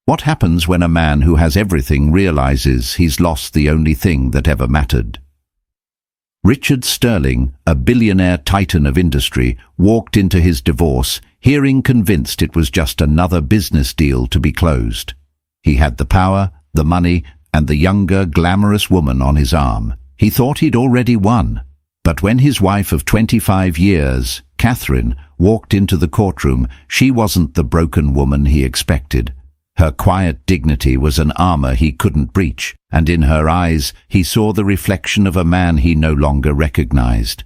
What happens when a man who has everything realizes he's lost the only thing that ever mattered? Richard Sterling, a billionaire titan of industry, walked into his divorce, hearing convinced it was just another business deal to be closed. He had the power, the money, and the younger, glamorous woman on his arm. He thought he'd already won. But when his wife of 25 years, Catherine, walked into the courtroom, she wasn't the broken woman he expected. Her quiet dignity was an armor he couldn't breach, and in her eyes he saw the reflection of a man he no longer recognized.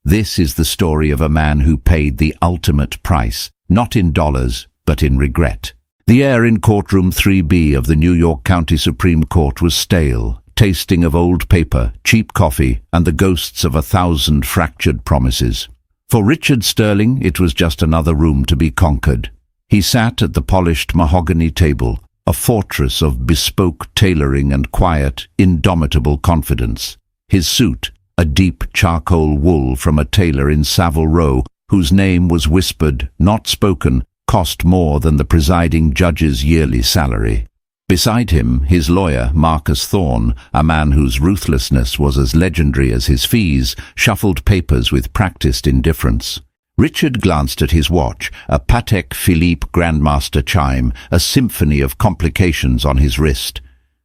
This is the story of a man who paid the ultimate price, not in dollars, but in regret. The air in courtroom 3B of the New York County Supreme Court was stale, tasting of old paper, cheap coffee, and the ghosts of 1,000 fractured promises. For Richard Sterling, it was just another room to be conquered. He sat at the polished mahogany table, a fortress of bespoke tailoring and quiet, indomitable confidence. His suit, a deep charcoal wool from a tailor in Savile Row, whose name was whispered, not spoken, cost more than the presiding judge's yearly salary. Beside him, his lawyer, Marcus Thorne, a man whose ruthlessness was as legendary as his fees, shuffled papers with practiced indifference. Richard glanced at his watch, a Patek Philippe Grandmaster chime, a symphony of complications on his wrist.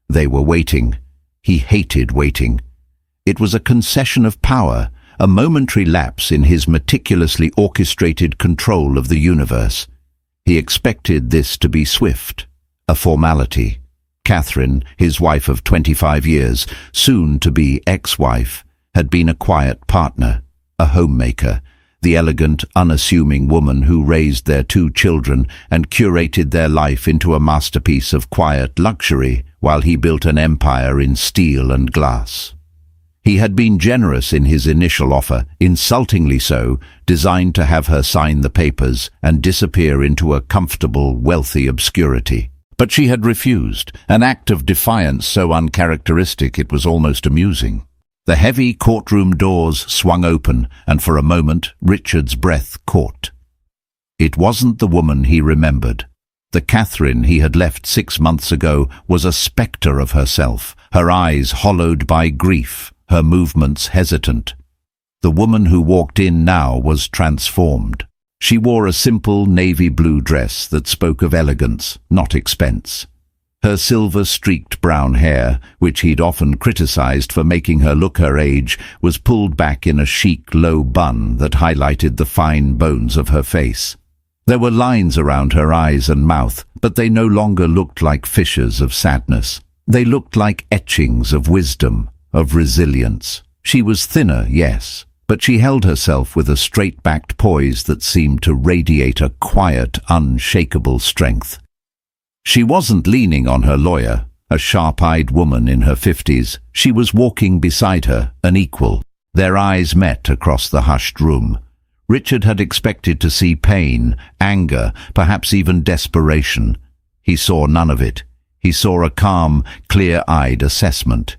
They were waiting. He hated waiting. It was a concession of power, a momentary lapse in his meticulously orchestrated control of the universe. He expected this to be swift, a formality. Catherine, his wife of 25 years, soon to be ex-wife, had been a quiet partner, a homemaker, the elegant, unassuming woman who raised their 2 children and curated their life into a masterpiece of quiet luxury while he built an empire in steel and glass. He had been generous in his initial offer, insultingly so, designed to have her sign the papers and disappear into a comfortable, wealthy obscurity. But she had refused, an act of defiance so uncharacteristic it was almost amusing. The heavy courtroom doors swung open, and for a moment Richard's breath caught. It wasn't the woman he remembered. The Catherine he had left 6 months ago was a spectre of herself, her eyes hollowed by grief, her movements hesitant. The woman who walked in now was transformed. She wore a simple navy blue dress that spoke of elegance, not expense. Her silver-streaked brown hair, which he'd often criticized for making her look her age, was pulled back in a chic low bun that highlighted the fine bones of her face. There were lines around her eyes and mouth, but they no longer looked like fissures of sadness. They looked like etchings of wisdom, of resilience. She was thinner, yes, but she held herself with a straight-backed poise that seemed to radiate a quiet, unshakable strength. She wasn't leaning on her lawyer, a sharp-eyed woman in her 50s. She was walking beside her, an equal. Their eyes met across the hushed room. Richard had expected to see pain, anger, perhaps even desperation. He saw none of it. He saw a calm, clear-eyed assessment.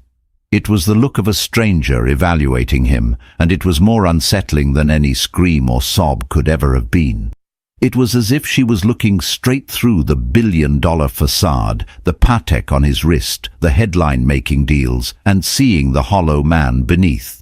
It was the look of a stranger evaluating him, and it was more unsettling than any scream or sob could ever have been. It was as if she was looking straight through the billion-dollar facade, the Patek on his wrist, the headline-making deals, and seeing the hollow man beneath.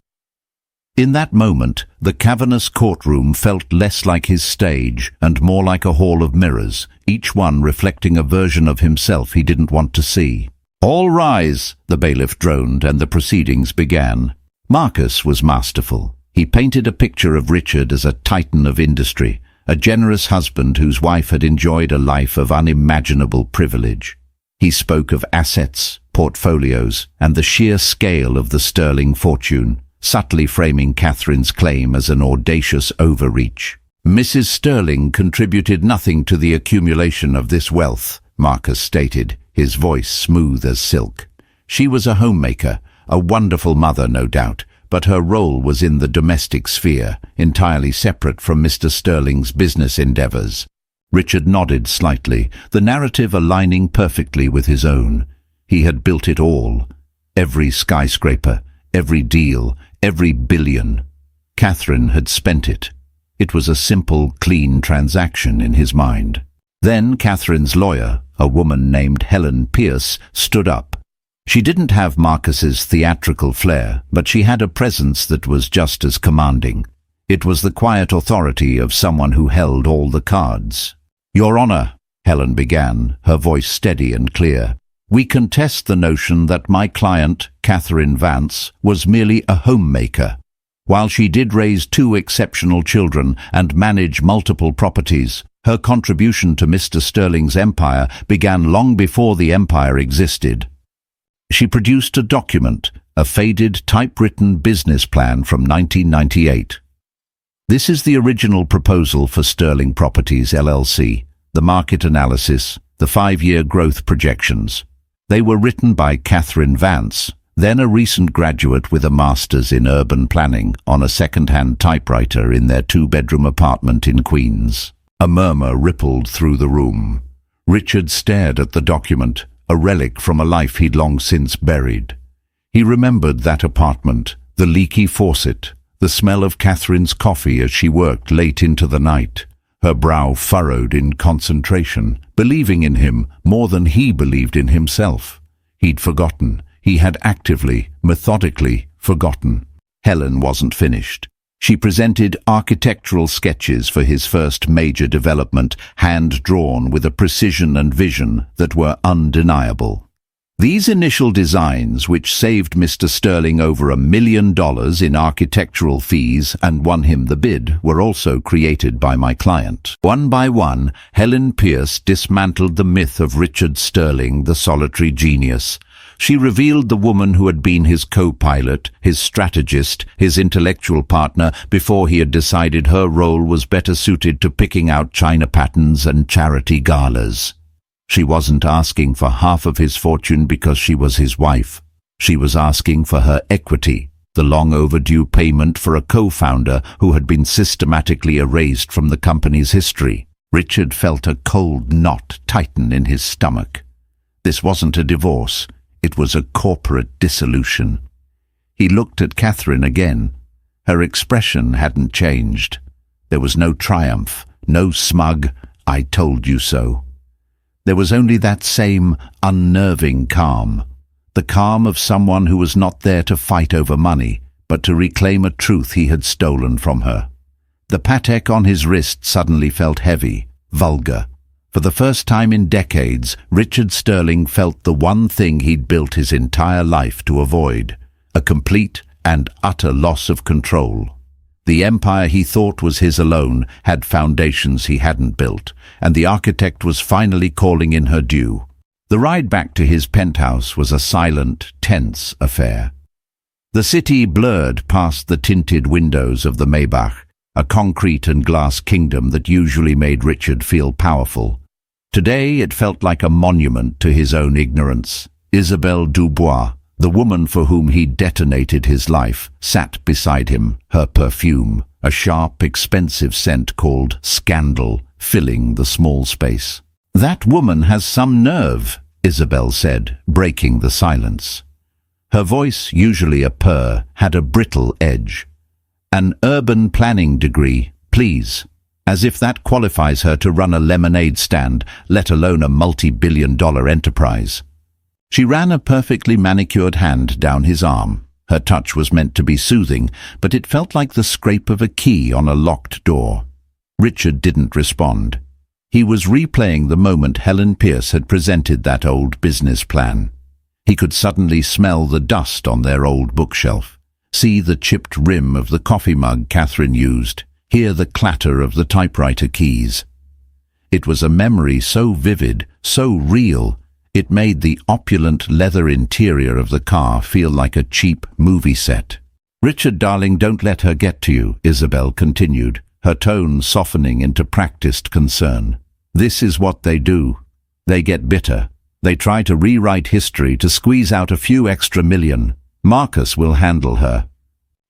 In that moment, the cavernous courtroom felt less like his stage and more like a hall of mirrors, each one reflecting a version of himself he didn't want to see. "All rise," the bailiff droned, and the proceedings began. Marcus was masterful. He painted a picture of Richard as a titan of industry, a generous husband whose wife had enjoyed a life of unimaginable privilege. He spoke of assets, portfolios, and the sheer scale of the Sterling fortune, subtly framing Catherine's claim as an audacious overreach. Mrs. Sterling contributed nothing to the accumulation of this wealth, Marcus stated, his voice smooth as silk. She was a homemaker, a wonderful mother, no doubt, but her role was in the domestic sphere, entirely separate from Mr. Sterling's business endeavors. Richard nodded slightly, the narrative aligning perfectly with his own. He had built it all. Every skyscraper, every deal, every billion. Catherine had spent it. It was a simple, clean transaction in his mind. Then Catherine's lawyer, a woman named Helen Pierce, stood up. She didn't have Marcus's theatrical flair, but she had a presence that was just as commanding. It was the quiet authority of someone who held all the cards. "Your Honor," Helen began, her voice steady and clear, "we contest the notion that my client, Catherine Vance, was merely a homemaker. While she did raise 2 exceptional children and manage multiple properties, her contribution to Mr. Sterling's empire began long before the empire existed." She produced a document, a faded typewritten business plan from 1998. "This is the original proposal for Sterling Properties LLC, the market analysis, the 5-year growth projections. They were written by Catherine Vance, then a recent graduate with a master's in urban planning, on a second-hand typewriter in their 2-bedroom apartment in Queens." A murmur rippled through the room. Richard stared at the document, a relic from a life he'd long since buried. He remembered that apartment, the leaky faucet, the smell of Catherine's coffee as she worked late into the night, her brow furrowed in concentration, believing in him more than he believed in himself. He'd forgotten. He had actively, methodically forgotten. Helen wasn't finished. She presented architectural sketches for his first major development, hand-drawn with a precision and vision that were undeniable. These initial designs, which saved Mr. Sterling over $1 million in architectural fees and won him the bid, were also created by my client. One by one, Helen Pierce dismantled the myth of Richard Sterling, the solitary genius. She revealed the woman who had been his co-pilot, his strategist, his intellectual partner, before he had decided her role was better suited to picking out china patterns and charity galas. She wasn't asking for half of his fortune because she was his wife. She was asking for her equity, the long-overdue payment for a co-founder who had been systematically erased from the company's history. Richard felt a cold knot tighten in his stomach. This wasn't a divorce. It was a corporate dissolution. He looked at Catherine again. Her expression hadn't changed. There was no triumph, no smug, "I told you so." There was only that same unnerving calm, the calm of someone who was not there to fight over money, but to reclaim a truth he had stolen from her. The Patek on his wrist suddenly felt heavy, vulgar. For the first time in decades, Richard Sterling felt the one thing he'd built his entire life to avoid, a complete and utter loss of control. The empire he thought was his alone had foundations he hadn't built, and the architect was finally calling in her due. The ride back to his penthouse was a silent, tense affair. The city blurred past the tinted windows of the Maybach, a concrete and glass kingdom that usually made Richard feel powerful. Today it felt like a monument to his own ignorance. Isabelle Dubois, the woman for whom he'd detonated his life, sat beside him, her perfume, a sharp, expensive scent called Scandal, filling the small space. "That woman has some nerve," Isabelle said, breaking the silence. Her voice, usually a purr, had a brittle edge. "An urban planning degree, please," as if that qualifies her to run a lemonade stand, let alone a multi-billion-dollar enterprise. She ran a perfectly manicured hand down his arm. Her touch was meant to be soothing, but it felt like the scrape of a key on a locked door. Richard didn't respond. He was replaying the moment Helen Pierce had presented that old business plan. He could suddenly smell the dust on their old bookshelf, see the chipped rim of the coffee mug Catherine used, hear the clatter of the typewriter keys. It was a memory so vivid, so real, it made the opulent leather interior of the car feel like a cheap movie set. "Richard, darling, don't let her get to you," Isabelle continued, her tone softening into practiced concern. "This is what they do. They get bitter. They try to rewrite history to squeeze out a few extra million. Marcus will handle her."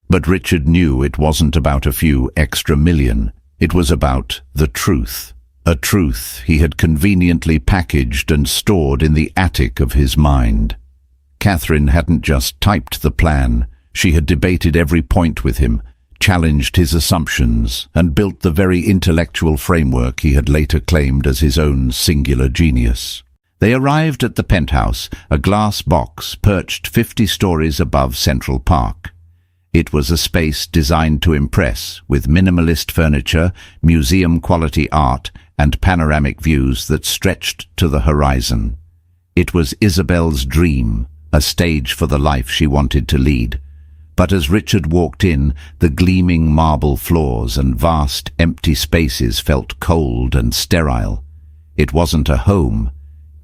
But Richard knew it wasn't about a few extra million. It was about the truth. A truth he had conveniently packaged and stored in the attic of his mind. Catherine hadn't just typed the plan. She had debated every point with him, challenged his assumptions, and built the very intellectual framework he had later claimed as his own singular genius. They arrived at the penthouse, a glass box perched 50 stories above Central Park. It was a space designed to impress, with minimalist furniture, museum-quality art, and panoramic views that stretched to the horizon. It was Isabel's dream, a stage for the life she wanted to lead. But as Richard walked in, the gleaming marble floors and vast empty spaces felt cold and sterile. It wasn't a home,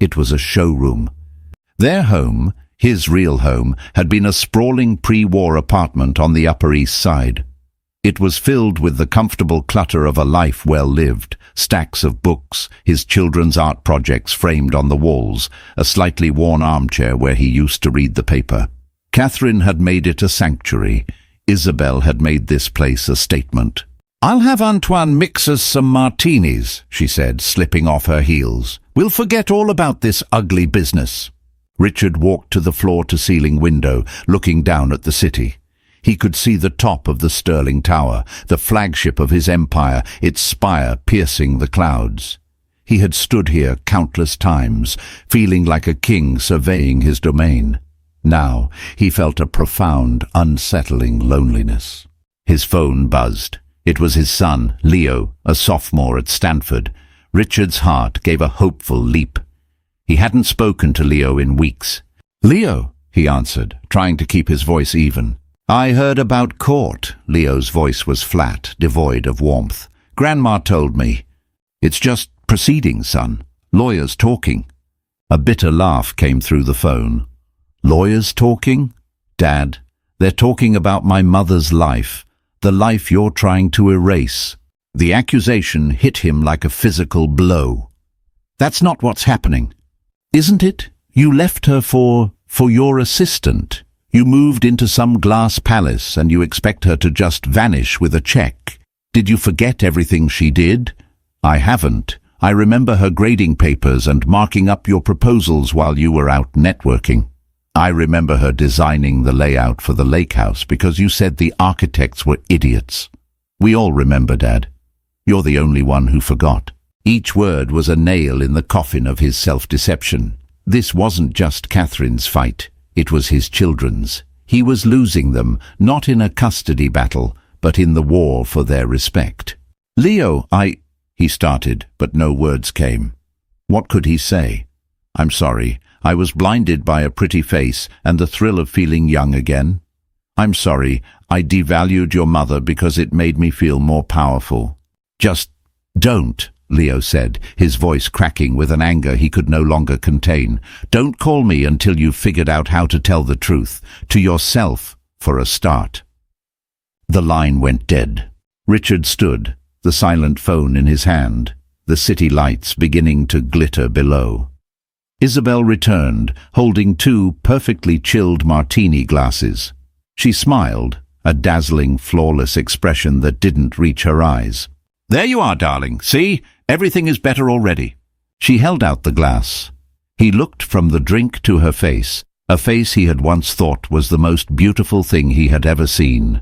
it was a showroom. Their home, his real home, had been a sprawling pre-war apartment on the Upper East Side. It was filled with the comfortable clutter of a life well lived, stacks of books, his children's art projects framed on the walls, a slightly worn armchair where he used to read the paper. Catherine had made it a sanctuary. Isabel had made this place a statement. "I'll have Antoine mix us some martinis," she said, slipping off her heels. "We'll forget all about this ugly business." Richard walked to the floor-to-ceiling window, looking down at the city. He could see the top of the Sterling Tower, the flagship of his empire, its spire piercing the clouds. He had stood here countless times, feeling like a king surveying his domain. Now he felt a profound, unsettling loneliness. His phone buzzed. It was his son, Leo, a sophomore at Stanford. Richard's heart gave a hopeful leap. He hadn't spoken to Leo in weeks. "Leo," he answered, trying to keep his voice even. "I heard about court." Leo's voice was flat, devoid of warmth. "Grandma told me." "It's just proceedings, son. Lawyers talking." A bitter laugh came through the phone. "Lawyers talking? Dad, they're talking about my mother's life, the life you're trying to erase." The accusation hit him like a physical blow. "That's not what's happening." "Isn't it? You left her for your assistant. You moved into some glass palace and you expect her to just vanish with a check. Did you forget everything she did?" "I haven't. I remember her grading papers and marking up your proposals while you were out networking. I remember her designing the layout for the lake house because you said the architects were idiots. We all remember, Dad. You're the only one who forgot." Each word was a nail in the coffin of his self-deception. This wasn't just Catherine's fight. It was his children's. He was losing them, not in a custody battle, but in the war for their respect. "Leo, he started, but no words came. What could he say? "I'm sorry. I was blinded by a pretty face and the thrill of feeling young again. I'm sorry. I devalued your mother because it made me feel more powerful." "Just don't," Leo said, his voice cracking with an anger he could no longer contain. "Don't call me until you've figured out how to tell the truth, to yourself, for a start." The line went dead. Richard stood, the silent phone in his hand, the city lights beginning to glitter below. Isabel returned, holding 2 perfectly chilled martini glasses. She smiled, a dazzling, flawless expression that didn't reach her eyes. "There you are, darling. See? Everything is better already." She held out the glass. He looked from the drink to her face, a face he had once thought was the most beautiful thing he had ever seen.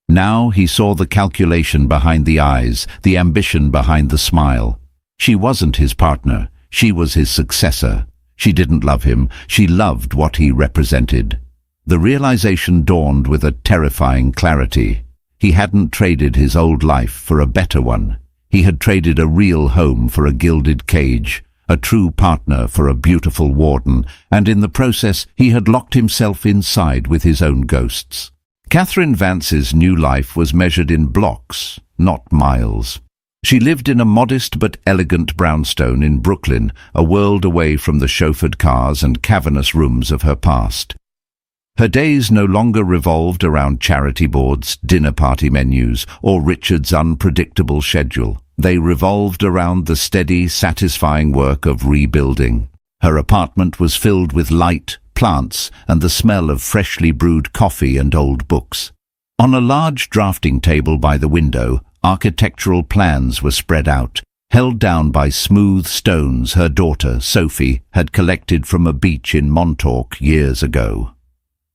Now he saw the calculation behind the eyes, the ambition behind the smile. She wasn't his partner. She was his successor. She didn't love him. She loved what he represented. The realization dawned with a terrifying clarity. He hadn't traded his old life for a better one. He had traded a real home for a gilded cage, a true partner for a beautiful warden, and in the process he had locked himself inside with his own ghosts. Catherine Vance's new life was measured in blocks, not miles. She lived in a modest but elegant brownstone in Brooklyn, a world away from the chauffeured cars and cavernous rooms of her past. Her days no longer revolved around charity boards, dinner party menus, or Richard's unpredictable schedule. They revolved around the steady, satisfying work of rebuilding. Her apartment was filled with light, plants, and the smell of freshly brewed coffee and old books. On a large drafting table by the window, architectural plans were spread out, held down by smooth stones her daughter, Sophie, had collected from a beach in Montauk years ago.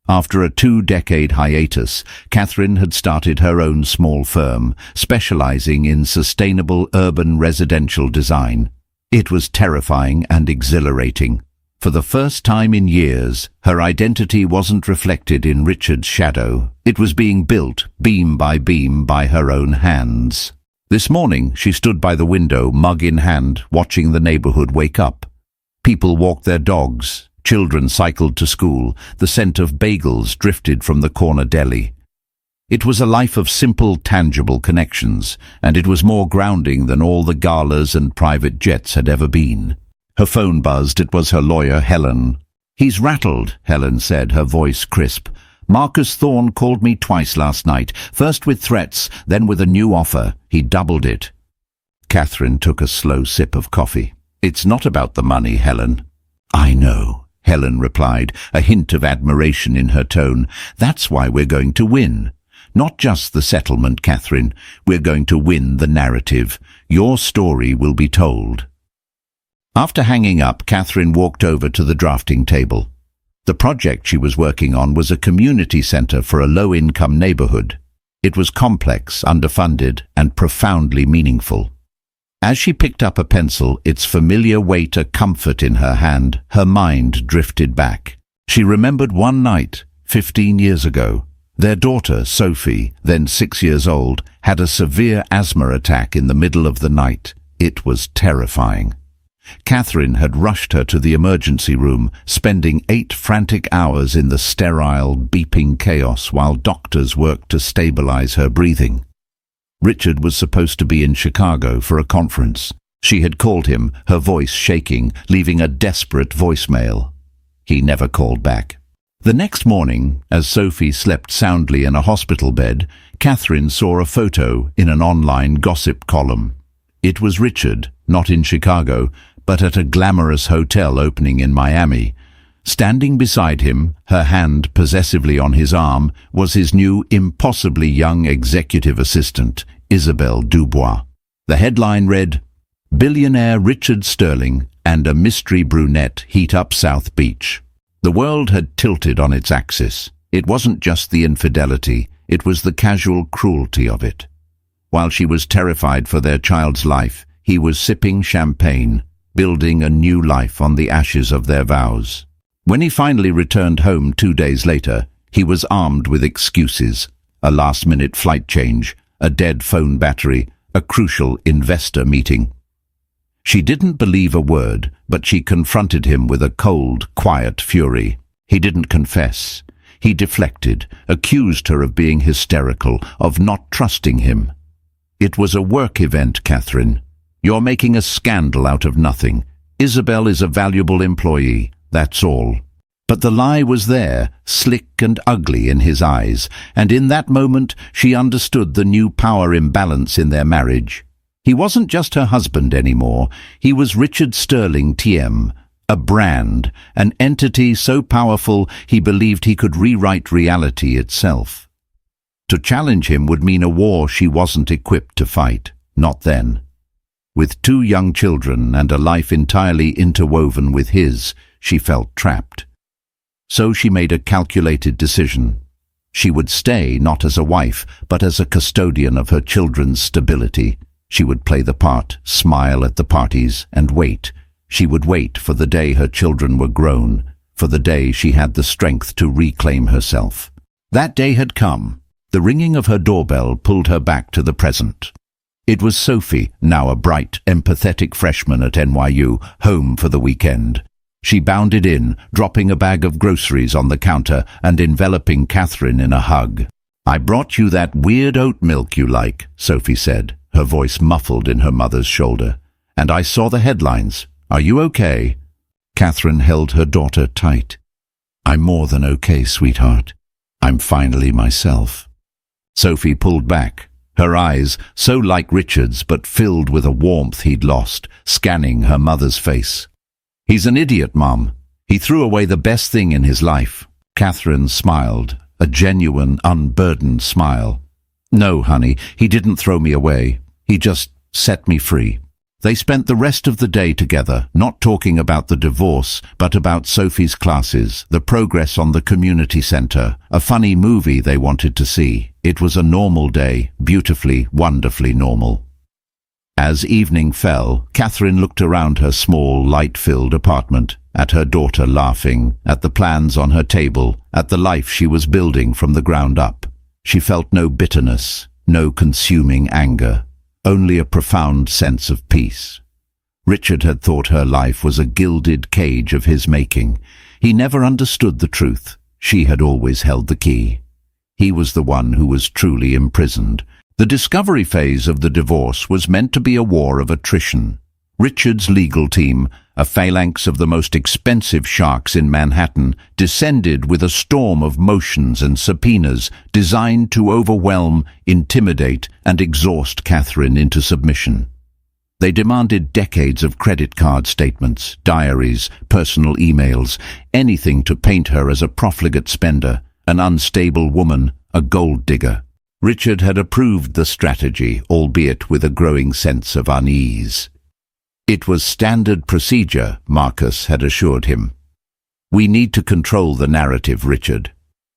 After a 2-decade hiatus, Catherine had started her own small firm, specializing in sustainable urban residential design. It was terrifying and exhilarating. For the first time in years, her identity wasn't reflected in Richard's shadow. It was being built, beam by beam, by her own hands. This morning, she stood by the window, mug in hand, watching the neighborhood wake up. People walked their dogs. Children cycled to school. The scent of bagels drifted from the corner deli. It was a life of simple, tangible connections, and it was more grounding than all the galas and private jets had ever been. Her phone buzzed. It was her lawyer, Helen. "He's rattled," Helen said, her voice crisp. "Marcus Thorne called me twice last night, first with threats, then with a new offer. He doubled it." Catherine took a slow sip of coffee. "It's not about the money, Helen." "I know," Helen replied, a hint of admiration in her tone. "That's why we're going to win. Not just the settlement, Catherine. We're going to win the narrative. Your story will be told." After hanging up, Catherine walked over to the drafting table. The project she was working on was a community center for a low-income neighborhood. It was complex, underfunded, and profoundly meaningful. As she picked up a pencil, its familiar weight a comfort in her hand, her mind drifted back. She remembered one night, 15 years ago. Their daughter, Sophie, then 6 years old, had a severe asthma attack in the middle of the night. It was terrifying. Catherine had rushed her to the emergency room, spending 8 frantic hours in the sterile, beeping chaos while doctors worked to stabilize her breathing. Richard was supposed to be in Chicago for a conference. She had called him, her voice shaking, leaving a desperate voicemail. He never called back. The next morning, as Sophie slept soundly in a hospital bed, Catherine saw a photo in an online gossip column. It was Richard, not in Chicago, but at a glamorous hotel opening in Miami. Standing beside him, her hand possessively on his arm, was his new, impossibly young executive assistant, Isabelle Dubois. The headline read, "Billionaire Richard Sterling and a mystery brunette heat up South Beach." The world had tilted on its axis. It wasn't just the infidelity, it was the casual cruelty of it. While she was terrified for their child's life, he was sipping champagne, building a new life on the ashes of their vows. When he finally returned home 2 days later, he was armed with excuses: a last-minute flight change, a dead phone battery, a crucial investor meeting. She didn't believe a word, but she confronted him with a cold, quiet fury. He didn't confess. He deflected, accused her of being hysterical, of not trusting him. "It was a work event, Catherine. You're making a scandal out of nothing. Isabelle is a valuable employee. That's all." But the lie was there, slick and ugly in his eyes, and in that moment she understood the new power imbalance in their marriage. He wasn't just her husband anymore. He was Richard Sterling TM, a brand, an entity so powerful he believed he could rewrite reality itself. To challenge him would mean a war she wasn't equipped to fight, not then. With 2 young children and a life entirely interwoven with his, she felt trapped. So she made a calculated decision. She would stay not as a wife, but as a custodian of her children's stability. She would play the part, smile at the parties, and wait. She would wait for the day her children were grown, for the day she had the strength to reclaim herself. That day had come. The ringing of her doorbell pulled her back to the present. It was Sophie, now a bright, empathetic freshman at NYU, home for the weekend. She bounded in, dropping a bag of groceries on the counter and enveloping Catherine in a hug. "I brought you that weird oat milk you like," Sophie said, her voice muffled in her mother's shoulder. "And I saw the headlines. Are you okay?" Catherine held her daughter tight. "I'm more than okay, sweetheart. I'm finally myself." Sophie pulled back, her eyes so like Richard's but filled with a warmth he'd lost, scanning her mother's face. "He's an idiot, Mom. He threw away the best thing in his life." Catherine smiled, a genuine, unburdened smile. "No, honey, he didn't throw me away. He just set me free." They spent the rest of the day together, not talking about the divorce, but about Sophie's classes, the progress on the community centre, a funny movie they wanted to see. It was a normal day, beautifully, wonderfully normal. As evening fell, Catherine looked around her small, light-filled apartment, at her daughter laughing, at the plans on her table, at the life she was building from the ground up. She felt no bitterness, no consuming anger, only a profound sense of peace. Richard had thought her life was a gilded cage of his making. He never understood the truth. She had always held the key. He was the one who was truly imprisoned. The discovery phase of the divorce was meant to be a war of attrition. Richard's legal team, a phalanx of the most expensive sharks in Manhattan, descended with a storm of motions and subpoenas designed to overwhelm, intimidate, and exhaust Catherine into submission. They demanded decades of credit card statements, diaries, personal emails, anything to paint her as a profligate spender, an unstable woman, a gold digger. Richard had approved the strategy, albeit with a growing sense of unease. It was standard procedure, Marcus had assured him. We need to control the narrative, Richard.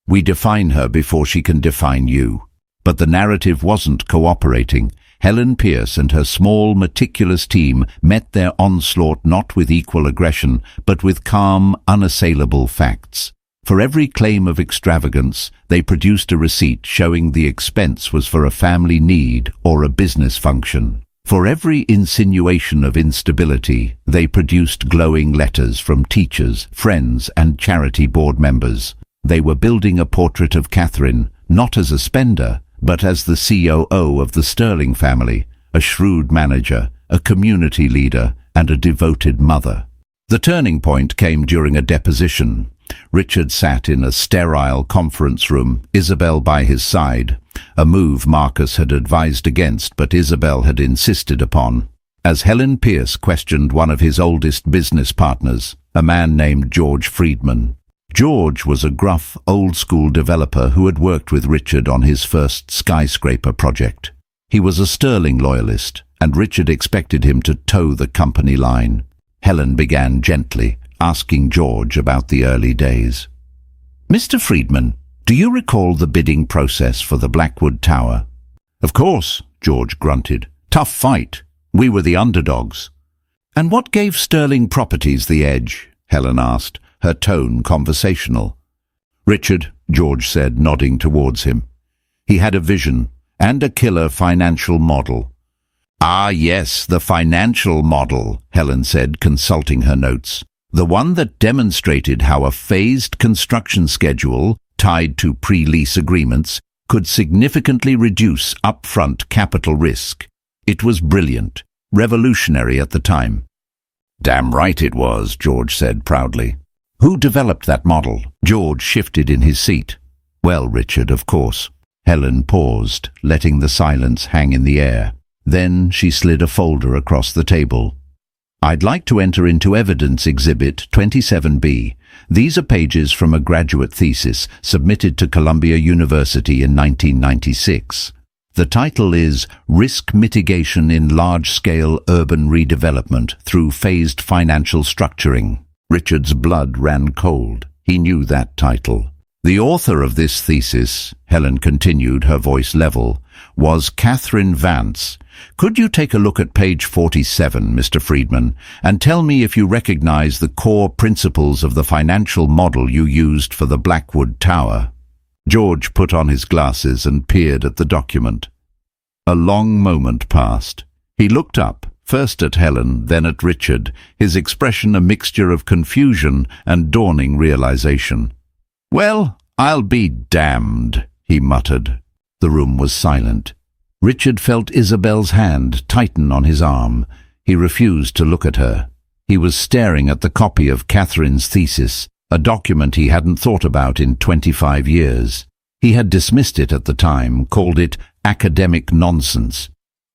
We define her before she can define you. But the narrative wasn't cooperating. Helen Pierce and her small, meticulous team met their onslaught not with equal aggression, but with calm, unassailable facts. For every claim of extravagance, they produced a receipt showing the expense was for a family need or a business function. For every insinuation of instability, they produced glowing letters from teachers, friends, and charity board members. They were building a portrait of Catherine, not as a spender, but as the COO of the Sterling family, a shrewd manager, a community leader, and a devoted mother. The turning point came during a deposition. Richard sat in a sterile conference room, Isabel by his side, a move Marcus had advised against but Isabel had insisted upon, as Helen Pierce questioned one of his oldest business partners, a man named George Friedman. George was a gruff, old-school developer who had worked with Richard on his first skyscraper project. He was a Sterling loyalist, and Richard expected him to toe the company line. Helen began gently, asking George about the early days. "Mr. Friedman, do you recall the bidding process for the Blackwood Tower?" "Of course," George grunted. "Tough fight. We were the underdogs." "And what gave Sterling Properties the edge?" Helen asked, her tone conversational. "Richard," George said, nodding towards him. "He had a vision and a killer financial model." "Ah, yes, the financial model," Helen said, consulting her notes. "The one that demonstrated how a phased construction schedule, tied to pre-lease agreements, could significantly reduce upfront capital risk. It was brilliant, revolutionary at the time." "Damn right it was," George said proudly. "Who developed that model?" George shifted in his seat. "Well, Richard, of course." Helen paused, letting the silence hang in the air. Then she slid a folder across the table. "I'd like to enter into Evidence Exhibit 27B. These are pages from a graduate thesis submitted to Columbia University in 1996. The title is Risk Mitigation in Large-Scale Urban Redevelopment Through Phased Financial Structuring." Richard's blood ran cold. He knew that title. "The author of this thesis," Helen continued, her voice level, "was Catherine Vance. Could you take a look at page 47, Mr. Friedman, and tell me if you recognize the core principles of the financial model you used for the Blackwood Tower?" George put on his glasses and peered at the document. A long moment passed. He looked up, first at Helen, then at Richard, his expression a mixture of confusion and dawning realization. "Well, I'll be damned," he muttered. The room was silent. Richard felt Isabel's hand tighten on his arm. He refused to look at her. He was staring at the copy of Catherine's thesis, a document he hadn't thought about in 25 years. He had dismissed it at the time, called it academic nonsense.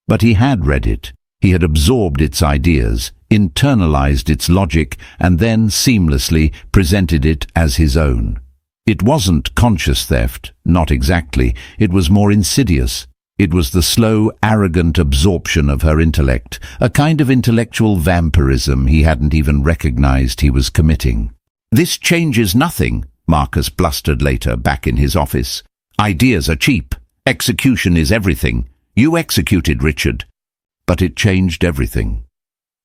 But he had read it. He had absorbed its ideas, internalized its logic, and then seamlessly presented it as his own. It wasn't conscious theft, not exactly. It was more insidious. It was the slow, arrogant absorption of her intellect, a kind of intellectual vampirism he hadn't even recognized he was committing. "This changes nothing," Marcus blustered later, back in his office. "Ideas are cheap. Execution is everything. You executed, Richard." But it changed everything.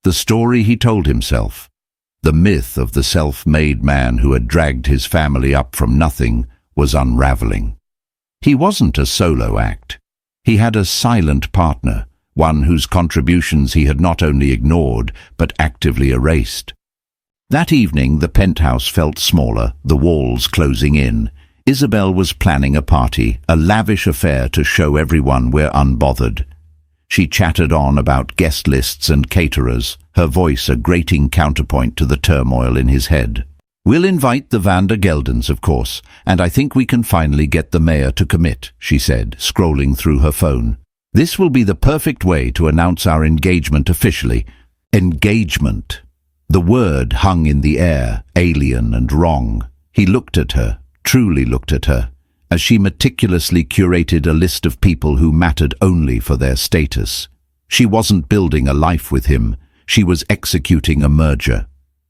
The story he told himself, the myth of the self-made man who had dragged his family up from nothing, was unraveling. He wasn't a solo act. He had a silent partner, one whose contributions he had not only ignored, but actively erased. That evening the penthouse felt smaller, the walls closing in. Isabel was planning a party, a lavish affair to show everyone we're unbothered. She chattered on about guest lists and caterers, her voice a grating counterpoint to the turmoil in his head. "We'll invite the Van der Geldens, of course, and I think we can finally get the mayor to commit," she said, scrolling through her phone. "This will be the perfect way to announce our engagement officially." Engagement. The word hung in the air, alien and wrong. He looked at her, truly looked at her, as she meticulously curated a list of people who mattered only for their status. She wasn't building a life with him, she was executing a merger.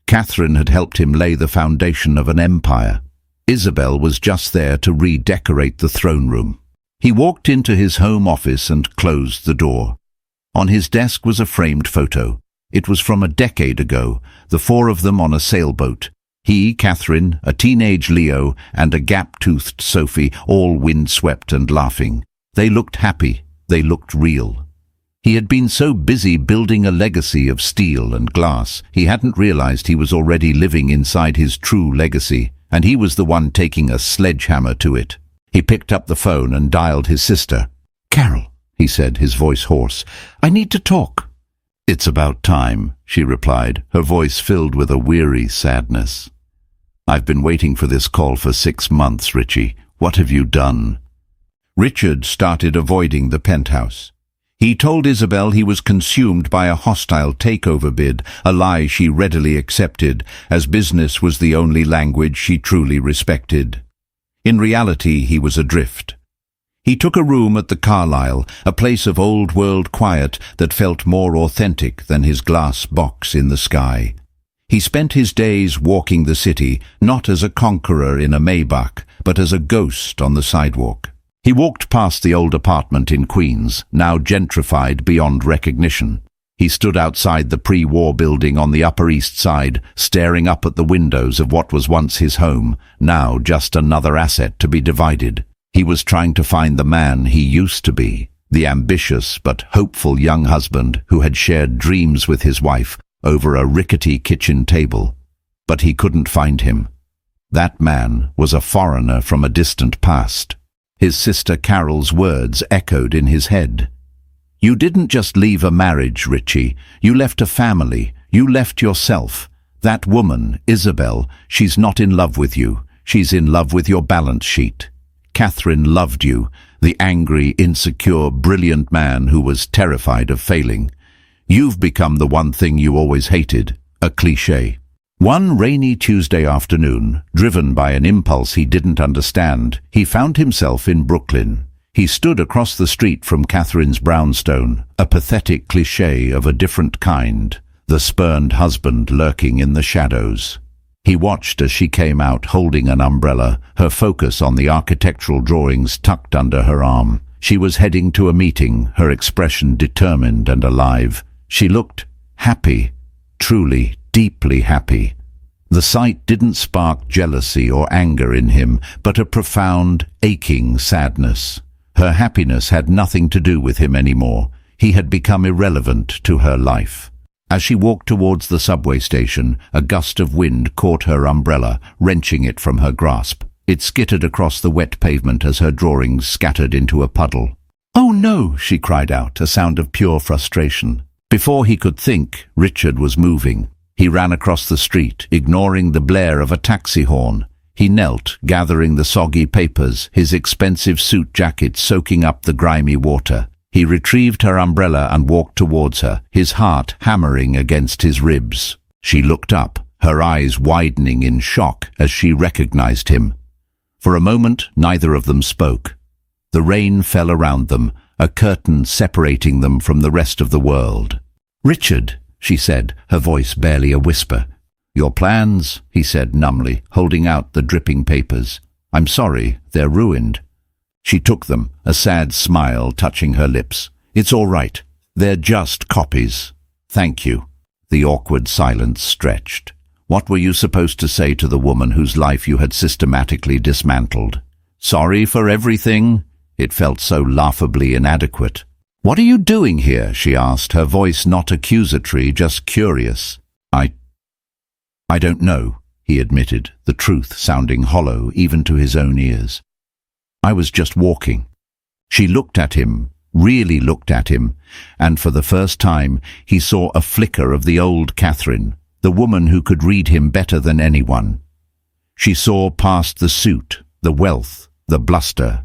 Catherine had helped him lay the foundation of an empire. Isabel was just there to redecorate the throne room. He walked into his home office and closed the door. On his desk was a framed photo. It was from a decade ago, the four of them on a sailboat. He, Catherine, a teenage Leo, and a gap-toothed Sophie, all windswept and laughing. They looked happy. They looked real. He had been so busy building a legacy of steel and glass, he hadn't realized he was already living inside his true legacy, and he was the one taking a sledgehammer to it. He picked up the phone and dialed his sister. "Carol," he said, his voice hoarse, "I need to talk." "It's about time," she replied, her voice filled with a weary sadness. "I've been waiting for this call for 6 months, Richie. What have you done?" Richard started avoiding the penthouse. He told Isabel he was consumed by a hostile takeover bid, a lie she readily accepted, as business was the only language she truly respected. In reality, he was adrift. He took a room at the Carlyle, a place of old-world quiet that felt more authentic than his glass box in the sky. He spent his days walking the city, not as a conqueror in a Maybach, but as a ghost on the sidewalk. He walked past the old apartment in Queens, now gentrified beyond recognition. He stood outside the pre-war building on the Upper East Side, staring up at the windows of what was once his home, now just another asset to be divided. He was trying to find the man he used to be, the ambitious but hopeful young husband who had shared dreams with his wife over a rickety kitchen table. But he couldn't find him. That man was a foreigner from a distant past. His sister Carol's words echoed in his head. "You didn't just leave a marriage, Richie. You left a family. You left yourself. That woman, Isabel, she's not in love with you. She's in love with your balance sheet. Catherine loved you, the angry, insecure, brilliant man who was terrified of failing. You've become the one thing you always hated, a cliché." One rainy Tuesday afternoon, driven by an impulse he didn't understand, he found himself in Brooklyn. He stood across the street from Catherine's brownstone, a pathetic cliché of a different kind, the spurned husband lurking in the shadows. He watched as she came out holding an umbrella, her focus on the architectural drawings tucked under her arm. She was heading to a meeting, her expression determined and alive. She looked happy, truly, deeply happy. The sight didn't spark jealousy or anger in him, but a profound, aching sadness. Her happiness had nothing to do with him anymore. He had become irrelevant to her life. As she walked towards the subway station, a gust of wind caught her umbrella, wrenching it from her grasp. It skittered across the wet pavement as her drawings scattered into a puddle. "Oh no!" she cried out, a sound of pure frustration. Before he could think, Richard was moving. He ran across the street, ignoring the blare of a taxi horn. He knelt, gathering the soggy papers, his expensive suit jacket soaking up the grimy water. He retrieved her umbrella and walked towards her, his heart hammering against his ribs. She looked up, her eyes widening in shock as she recognized him. For a moment, neither of them spoke. The rain fell around them, a curtain separating them from the rest of the world. "Richard," she said, her voice barely a whisper. "Your plans," he said numbly, holding out the dripping papers. "I'm sorry, they're ruined." She took them, a sad smile touching her lips. "It's all right. They're just copies. Thank you." The awkward silence stretched. What were you supposed to say to the woman whose life you had systematically dismantled? Sorry for everything? It felt so laughably inadequate. "What are you doing here?" she asked, her voice not accusatory, just curious. I don't know," he admitted, the truth sounding hollow even to his own ears. "I was just walking." She looked at him, really looked at him, and for the first time he saw a flicker of the old Catherine, the woman who could read him better than anyone. She saw past the suit, the wealth, the bluster.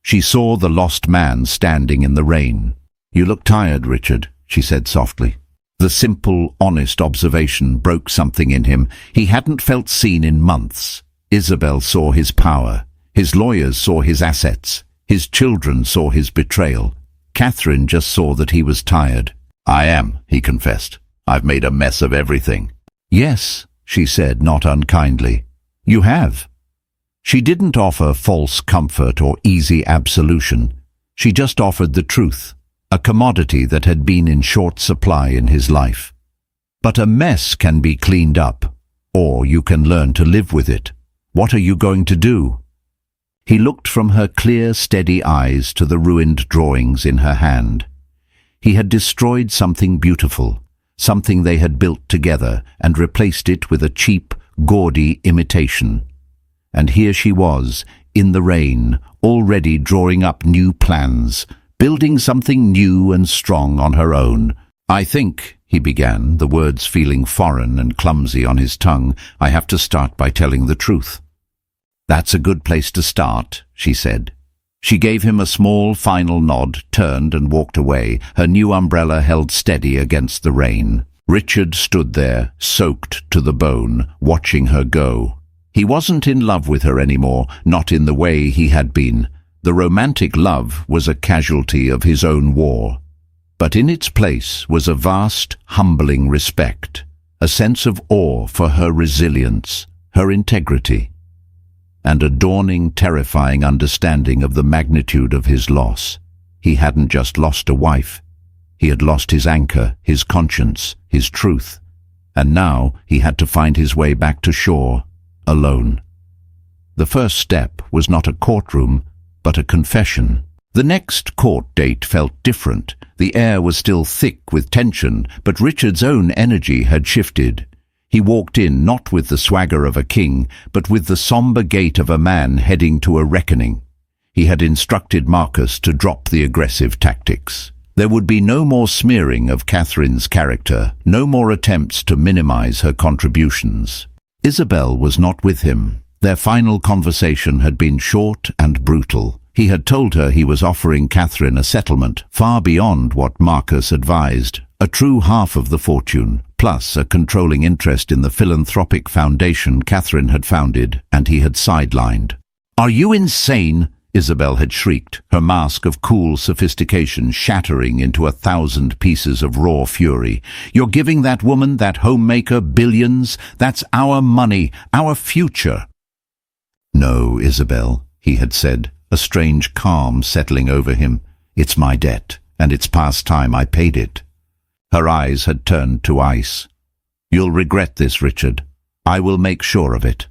She saw the lost man standing in the rain. "You look tired, Richard," she said softly. The simple, honest observation broke something in him. He hadn't felt seen in months. Isabel saw his power. His lawyers saw his assets. His children saw his betrayal. Catherine just saw that he was tired. "I am," he confessed. "I've made a mess of everything." "Yes," she said, not unkindly. "You have." She didn't offer false comfort or easy absolution. She just offered the truth, a commodity that had been in short supply in his life. But a mess can be cleaned up, or you can learn to live with it. What are you going to do? He looked from her clear, steady eyes to the ruined drawings in her hand. He had destroyed something beautiful, something they had built together, and replaced it with a cheap, gaudy imitation. And here she was, in the rain, already drawing up new plans, building something new and strong on her own. "I think," he began, the words feeling foreign and clumsy on his tongue, "I have to start by telling the truth." "That's a good place to start," she said. She gave him a small, final nod, turned and walked away, her new umbrella held steady against the rain. Richard stood there, soaked to the bone, watching her go. He wasn't in love with her anymore, not in the way he had been. The romantic love was a casualty of his own war. But in its place was a vast, humbling respect, a sense of awe for her resilience, her integrity, and a dawning, terrifying understanding of the magnitude of his loss. He hadn't just lost a wife. He had lost his anchor, his conscience, his truth, and now he had to find his way back to shore, alone. The first step was not a courtroom, but a confession. The next court date felt different. The air was still thick with tension, but Richard's own energy had shifted. He walked in not with the swagger of a king, but with the somber gait of a man heading to a reckoning. He had instructed Marcus to drop the aggressive tactics. There would be no more smearing of Catherine's character, no more attempts to minimize her contributions. Isabel was not with him. Their final conversation had been short and brutal. He had told her he was offering Catherine a settlement far beyond what Marcus advised, a true half of the fortune, plus a controlling interest in the philanthropic foundation Catherine had founded and he had sidelined. "Are you insane?" Isabel had shrieked, her mask of cool sophistication shattering into 1,000 pieces of raw fury. "You're giving that woman, that homemaker, billions? That's our money, our future." "No, Isabel," he had said, a strange calm settling over him. "It's my debt, and it's past time I paid it." Her eyes had turned to ice. "You'll regret this, Richard. I will make sure of it."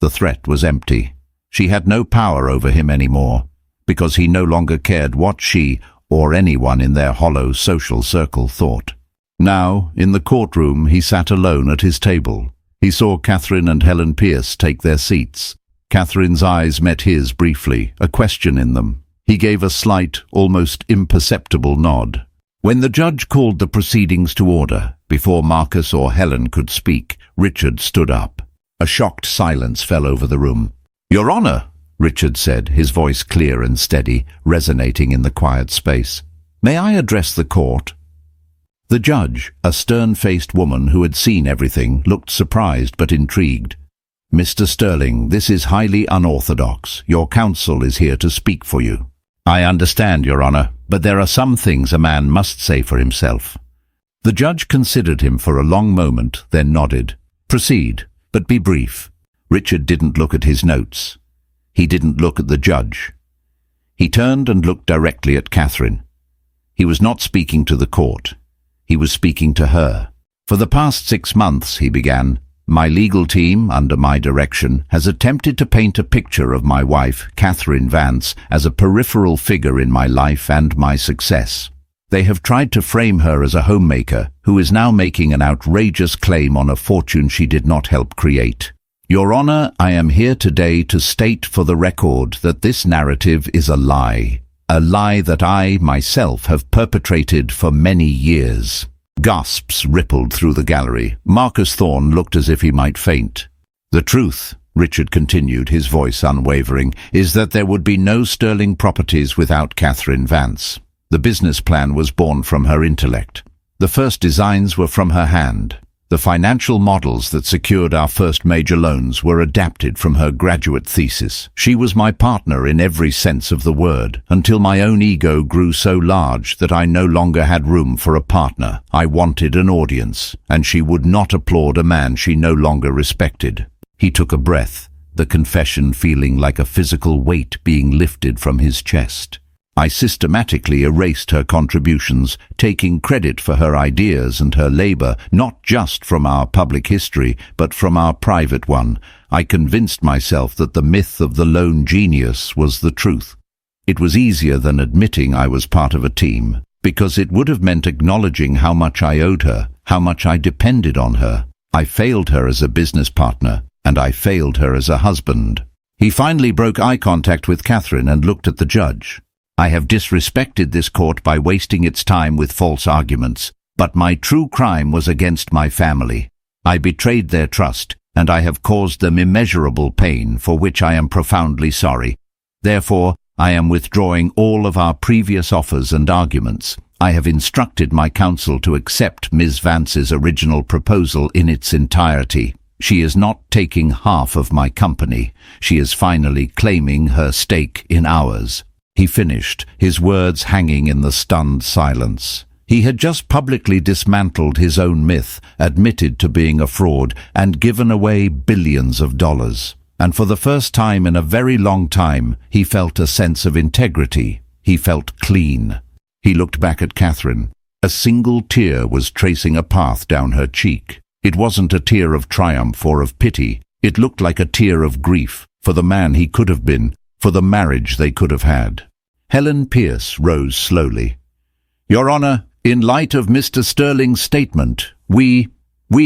The threat was empty. She had no power over him anymore, because he no longer cared what she or anyone in their hollow social circle thought. Now, in the courtroom, he sat alone at his table. He saw Catherine and Helen Pierce take their seats. Catherine's eyes met his briefly, a question in them. He gave a slight, almost imperceptible nod. When the judge called the proceedings to order, before Marcus or Helen could speak, Richard stood up. A shocked silence fell over the room. "Your Honor," Richard said, his voice clear and steady, resonating in the quiet space. "May I address the court?" The judge, a stern-faced woman who had seen everything, looked surprised but intrigued. "Mr. Sterling, this is highly unorthodox. Your counsel is here to speak for you." I understand, Your Honor, but there are some things a man must say for himself. The judge considered him for a long moment, then nodded. Proceed, but be brief. Richard didn't look at his notes. He didn't look at the judge. He turned and looked directly at Catherine. He was not speaking to the court. He was speaking to her. For the past 6 months, he began, my legal team, under my direction, has attempted to paint a picture of my wife, Catherine Vance, as a peripheral figure in my life and my success. They have tried to frame her as a homemaker who is now making an outrageous claim on a fortune she did not help create. Your Honor, I am here today to state for the record that this narrative is a lie that I, myself, have perpetrated for many years. Gasps rippled through the gallery. Marcus Thorne looked as if he might faint. The truth, Richard continued, his voice unwavering, is that there would be no sterling properties without Catherine Vance. The business plan was born from her intellect. The first designs were from her hand. The financial models that secured our first major loans were adapted from her graduate thesis. She was my partner in every sense of the word, until my own ego grew so large that I no longer had room for a partner. I wanted an audience, and she would not applaud a man she no longer respected. He took a breath, the confession feeling like a physical weight being lifted from his chest. I systematically erased her contributions, taking credit for her ideas and her labor, not just from our public history, but from our private one. I convinced myself that the myth of the lone genius was the truth. It was easier than admitting I was part of a team, because it would have meant acknowledging how much I owed her, how much I depended on her. I failed her as a business partner, and I failed her as a husband. He finally broke eye contact with Catherine and looked at the judge. I have disrespected this court by wasting its time with false arguments, but my true crime was against my family. I betrayed their trust, and I have caused them immeasurable pain, for which I am profoundly sorry. Therefore, I am withdrawing all of our previous offers and arguments. I have instructed my counsel to accept Ms. Vance's original proposal in its entirety. She is not taking half of my company. She is finally claiming her stake in ours. He finished, his words hanging in the stunned silence. He had just publicly dismantled his own myth, admitted to being a fraud, and given away billions of dollars. And for the first time in a very long time, he felt a sense of integrity. He felt clean. He looked back at Catherine. A single tear was tracing a path down her cheek. It wasn't a tear of triumph or of pity. It looked like a tear of grief, for the man he could have been, for the marriage they could have had. Helen Pierce rose slowly. Your Honor, in light of Mr. Sterling's statement, we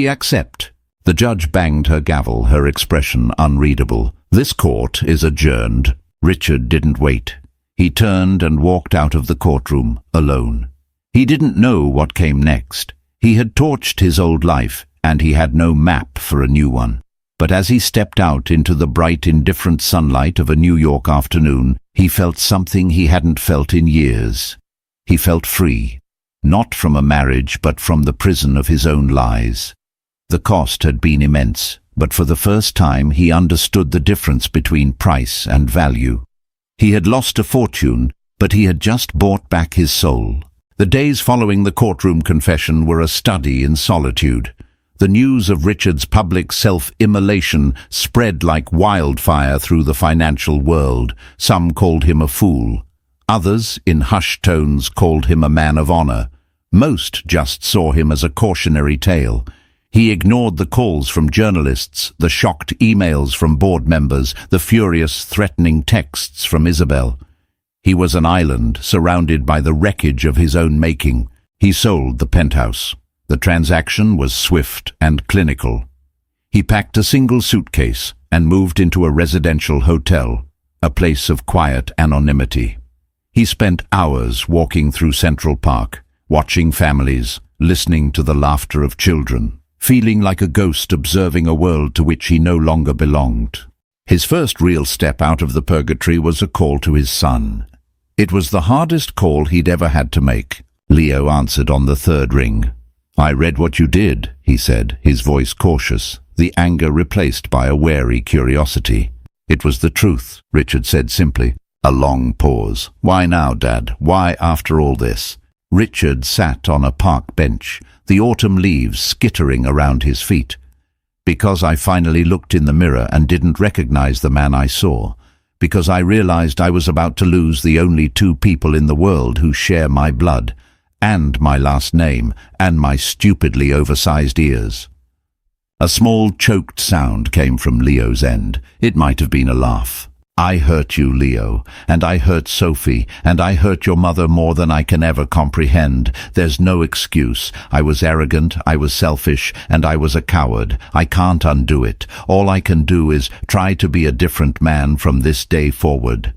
accept. The judge banged her gavel, her expression unreadable. This court is adjourned. Richard didn't wait. He turned and walked out of the courtroom, alone. He didn't know what came next. He had torched his old life, and he had no map for a new one. But as he stepped out into the bright, indifferent sunlight of a New York afternoon, he felt something he hadn't felt in years. He felt free, not from a marriage, but from the prison of his own lies. The cost had been immense, but for the first time he understood the difference between price and value. He had lost a fortune, but he had just bought back his soul. The days following the courtroom confession were a study in solitude. The news of Richard's public self-immolation spread like wildfire through the financial world. Some called him a fool. Others, in hushed tones, called him a man of honor. Most just saw him as a cautionary tale. He ignored the calls from journalists, the shocked emails from board members, the furious, threatening texts from Isabel. He was an island surrounded by the wreckage of his own making. He sold the penthouse. The transaction was swift and clinical. He packed a single suitcase and moved into a residential hotel, a place of quiet anonymity. He spent hours walking through Central Park, watching families, listening to the laughter of children, feeling like a ghost observing a world to which he no longer belonged. His first real step out of the purgatory was a call to his son. It was the hardest call he'd ever had to make. Leo answered on the third ring. I read what you did, he said, his voice cautious, the anger replaced by a wary curiosity. It was the truth, Richard said simply. A long pause. Why now, Dad? Why after all this? Richard sat on a park bench, the autumn leaves skittering around his feet. Because I finally looked in the mirror and didn't recognize the man I saw. Because I realized I was about to lose the only two people in the world who share my blood, and my last name, and my stupidly oversized ears. A small choked sound came from Leo's end. It might have been a laugh. I hurt you, Leo, and I hurt Sophie, and I hurt your mother more than I can ever comprehend. There's no excuse. I was arrogant, I was selfish, and I was a coward. I can't undo it. All I can do is try to be a different man from this day forward.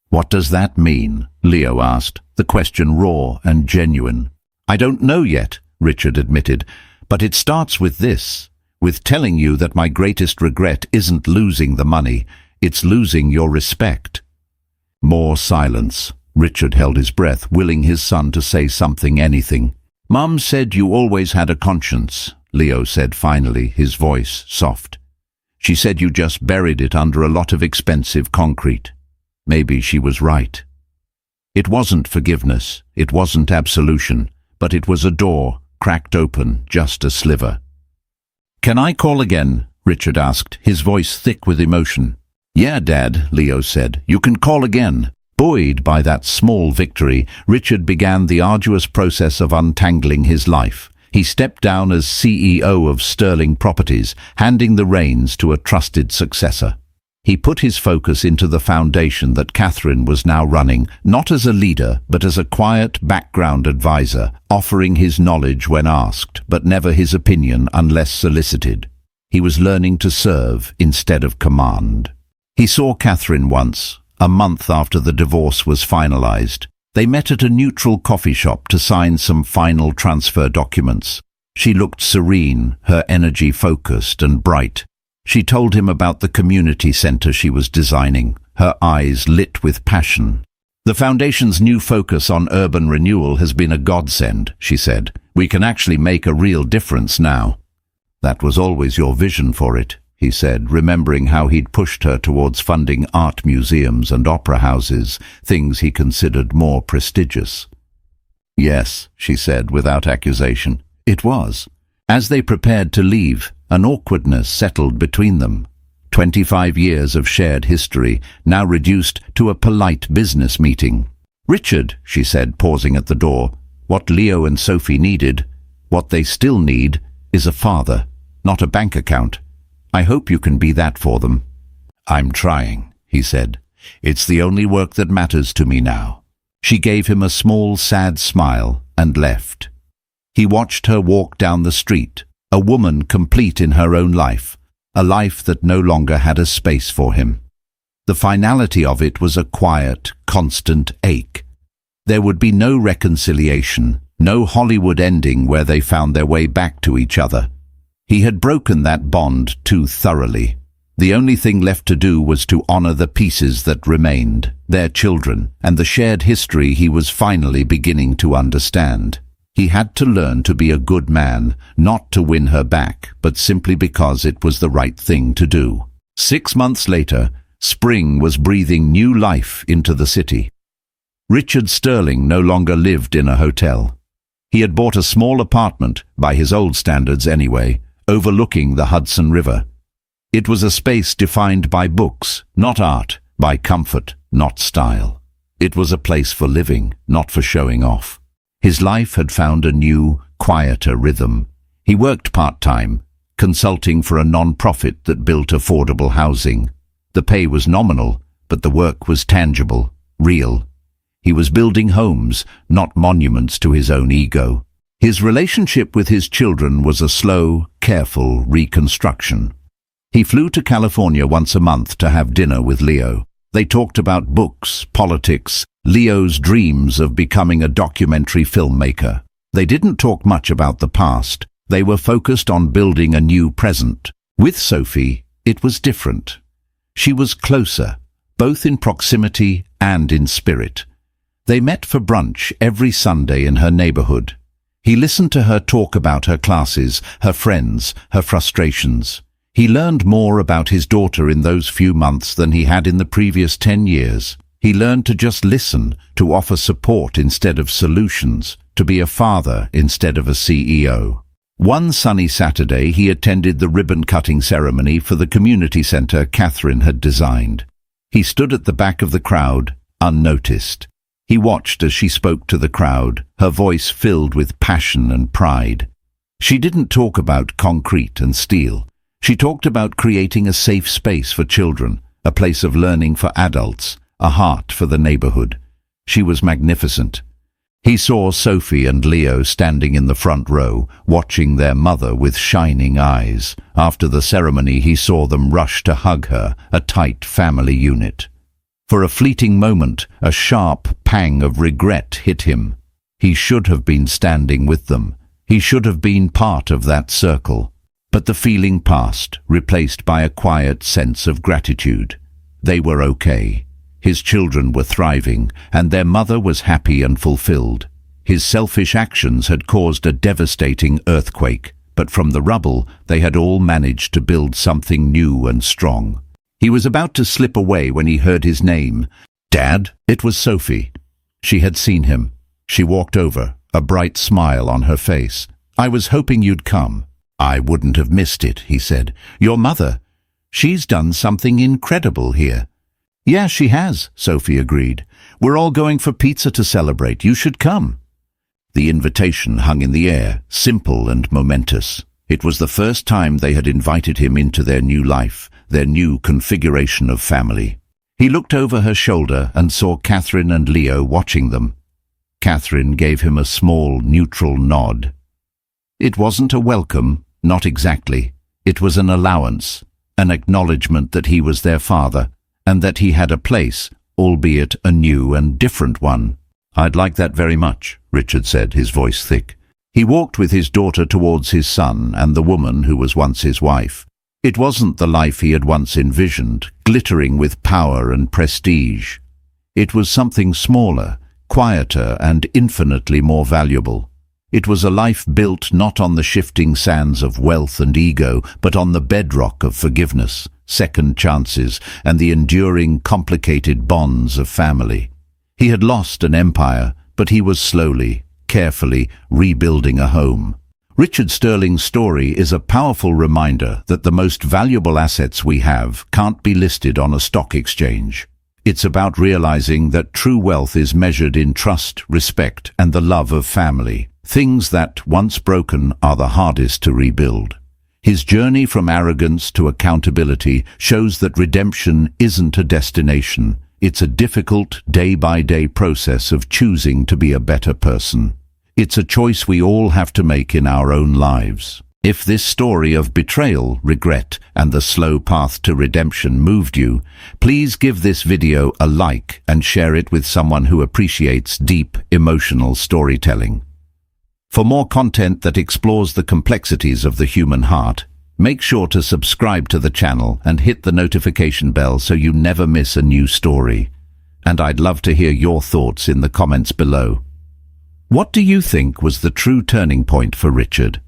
What does that mean? Leo asked, the question raw and genuine. I don't know yet, Richard admitted, but it starts with this, with telling you that my greatest regret isn't losing the money. It's losing your respect. More silence. Richard held his breath, willing his son to say something, anything. Mum said you always had a conscience, Leo said finally, his voice soft. She said you just buried it under a lot of expensive concrete. Maybe she was right. It wasn't forgiveness, it wasn't absolution, but it was a door, cracked open, just a sliver. Can I call again? Richard asked, his voice thick with emotion. Yeah, Dad, Leo said. You can call again. Buoyed by that small victory, Richard began the arduous process of untangling his life. He stepped down as CEO of Sterling Properties, handing the reins to a trusted successor. He put his focus into the foundation that Catherine was now running, not as a leader, but as a quiet background advisor, offering his knowledge when asked, but never his opinion unless solicited. He was learning to serve instead of command. He saw Catherine once, a month after the divorce was finalized. They met at a neutral coffee shop to sign some final transfer documents. She looked serene, her energy focused and bright. She told him about the community center she was designing, her eyes lit with passion. The foundation's new focus on urban renewal has been a godsend, she said. We can actually make a real difference now. That was always your vision for it, he said, remembering how he'd pushed her towards funding art museums and opera houses, things he considered more prestigious. Yes, she said without accusation. It was. As they prepared to leave, an awkwardness settled between them. 25 years of shared history, now reduced to a polite business meeting. Richard, she said, pausing at the door, what Leo and Sophie needed, what they still need, is a father, not a bank account. I hope you can be that for them. I'm trying, he said. It's the only work that matters to me now. She gave him a small, sad smile and left. He watched her walk down the street, a woman complete in her own life, a life that no longer had a space for him. The finality of it was a quiet, constant ache. There would be no reconciliation, no Hollywood ending where they found their way back to each other. He had broken that bond too thoroughly. The only thing left to do was to honor the pieces that remained, their children, and the shared history he was finally beginning to understand. He had to learn to be a good man, not to win her back, but simply because it was the right thing to do. 6 months later, spring was breathing new life into the city. Richard Sterling no longer lived in a hotel. He had bought a small apartment, by his old standards anyway, overlooking the Hudson River. It was a space defined by books, not art, by comfort, not style. It was a place for living, not for showing off. His life had found a new, quieter rhythm. He worked part-time, consulting for a non-profit that built affordable housing. The pay was nominal, but the work was tangible, real. He was building homes, not monuments to his own ego. His relationship with his children was a slow, careful reconstruction. He flew to California once a month to have dinner with Leo. They talked about books, politics, Leo's dreams of becoming a documentary filmmaker. They didn't talk much about the past. They were focused on building a new present. With Sophie, it was different. She was closer, both in proximity and in spirit. They met for brunch every Sunday in her neighborhood. He listened to her talk about her classes, her friends, her frustrations. He learned more about his daughter in those few months than he had in the previous 10 years. He learned to just listen, to offer support instead of solutions, to be a father instead of a CEO. One sunny Saturday, he attended the ribbon-cutting ceremony for the community center Catherine had designed. He stood at the back of the crowd, unnoticed. He watched as she spoke to the crowd, her voice filled with passion and pride. She didn't talk about concrete and steel. She talked about creating a safe space for children, a place of learning for adults, a heart for the neighborhood. She was magnificent. He saw Sophie and Leo standing in the front row, watching their mother with shining eyes. After the ceremony, he saw them rush to hug her, a tight family unit. For a fleeting moment, a sharp pang of regret hit him. He should have been standing with them. He should have been part of that circle. But the feeling passed, replaced by a quiet sense of gratitude. They were okay. His children were thriving, and their mother was happy and fulfilled. His selfish actions had caused a devastating earthquake, but from the rubble they had all managed to build something new and strong. He was about to slip away when he heard his name. "Dad?" It was Sophie. She had seen him. She walked over, a bright smile on her face. "I was hoping you'd come." "I wouldn't have missed it," he said. "Your mother, she's done something incredible here." "Yeah, she has," Sophie agreed. "We're all going for pizza to celebrate. You should come." The invitation hung in the air, simple and momentous. It was the first time they had invited him into their new life, their new configuration of family. He looked over her shoulder and saw Catherine and Leo watching them. Catherine gave him a small, neutral nod. It wasn't a welcome, not exactly. It was an allowance, an acknowledgement that he was their father, and that he had a place, albeit a new and different one. "I'd like that very much," Richard said, his voice thick. He walked with his daughter towards his son and the woman who was once his wife. It wasn't the life he had once envisioned, glittering with power and prestige. It was something smaller, quieter, and infinitely more valuable. It was a life built not on the shifting sands of wealth and ego, but on the bedrock of forgiveness, second chances, and the enduring, complicated bonds of family. He had lost an empire, but he was slowly, carefully rebuilding a home. Richard Sterling's story is a powerful reminder that the most valuable assets we have can't be listed on a stock exchange. It's about realizing that true wealth is measured in trust, respect, and the love of family. Things that, once broken, are the hardest to rebuild. His journey from arrogance to accountability shows that redemption isn't a destination. It's a difficult, day-by-day process of choosing to be a better person. It's a choice we all have to make in our own lives. If this story of betrayal, regret, and the slow path to redemption moved you, please give this video a like and share it with someone who appreciates deep, emotional storytelling. For more content that explores the complexities of the human heart, make sure to subscribe to the channel and hit the notification bell so you never miss a new story. And I'd love to hear your thoughts in the comments below. What do you think was the true turning point for Richard?